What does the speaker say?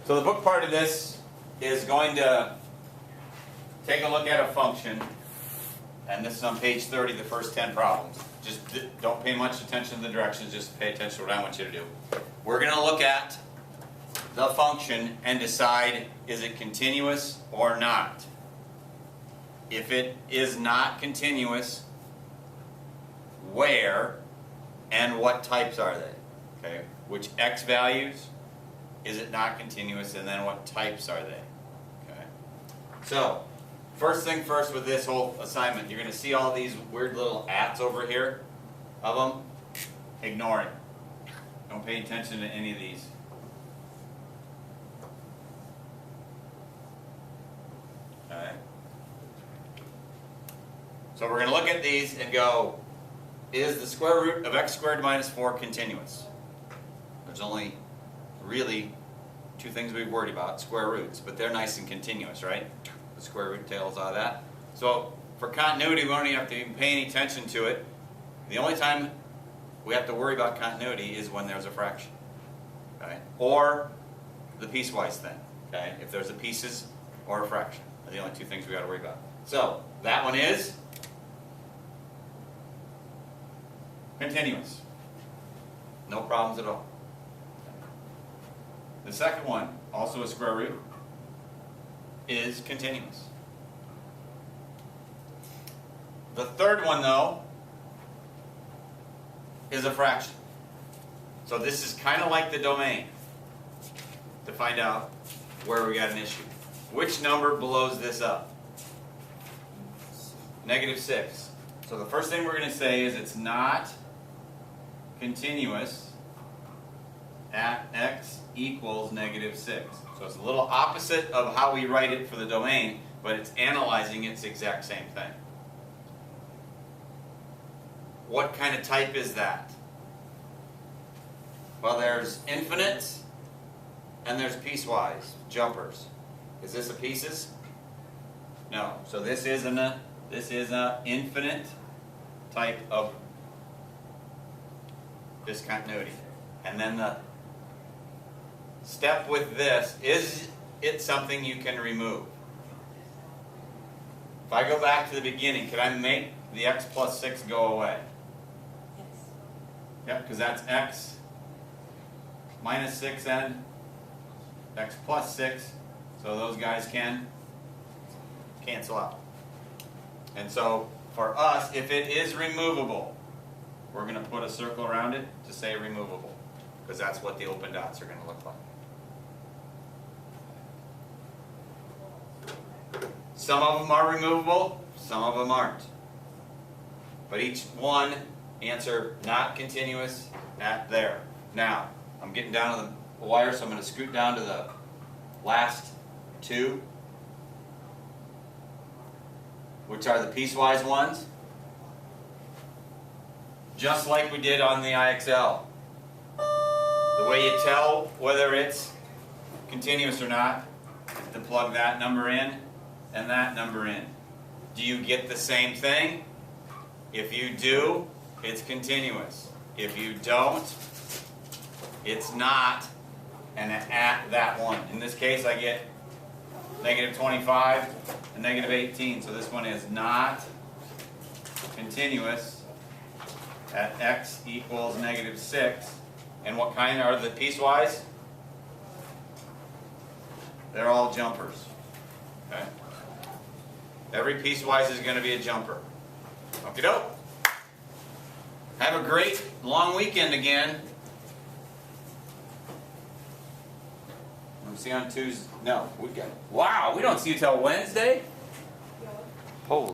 So the book part of this is going to take a look at a function, and this is on page 30, the first 10 problems. Just don't pay much attention to the directions, just pay attention to what I want you to do. We're going to look at the function and decide, is it continuous or not? If it is not continuous, where and what types are they? Okay, which x values is it not continuous, and then what types are they? Okay. So, first thing first with this whole assignment, you're going to see all these weird little ats over here of them. Ignore it. Don't pay attention to any of these. Okay. So we're going to look at these and go, is the square root of x squared minus 4 continuous? There's only really two things we've worried about, square roots, but they're nice and continuous, right? The square root tails out of that. So for continuity, we don't even have to even pay any attention to it. The only time we have to worry about continuity is when there's a fraction, okay? Or the piecewise thing, okay? If there's a pieces or a fraction, are the only two things we got to worry about. So that one is continuous. No problems at all. The second one, also a square root, is continuous. The third one, though, is a fraction. So this is kind of like the domain to find out where we got an issue. Which number blows this up? -6. So the first thing we're going to say is it's not continuous at x equals -6. So it's a little opposite of how we write it for the domain, but it's analyzing its exact same thing. What kind of type is that? Well, there's infinites and there's piecewise, jumpers. Is this a pieces? No. So this is an infinite type of discontinuity. And then the step with this, is it something you can remove? If I go back to the beginning, could I make the x plus 6 go away? Yes. Yep, because that's x minus 6 and x plus 6. So those guys can cancel out. And so for us, if it is removable, we're going to put a circle around it to say removable, because that's what the open dots are going to look like. Some of them are removable, some of them aren't. But each one answer not continuous at there. Now, I'm getting down to the wire, so I'm going to scoot down to the last two, which are the piecewise ones. Just like we did on the IXL. The way you tell whether it's continuous or not is to plug that number in and that number in. Do you get the same thing? If you do, it's continuous. If you don't, it's not, and at that one. In this case, I get -25 and -18. So this one is not continuous at x equals -6. And what kind are the piecewise? They're all jumpers. Okay? Every piecewise is going to be a jumper. Okie doke. Have a great long weekend again. We'll see you on Tuesday. No, we got. Wow, we don't see you till Wednesday. Holy.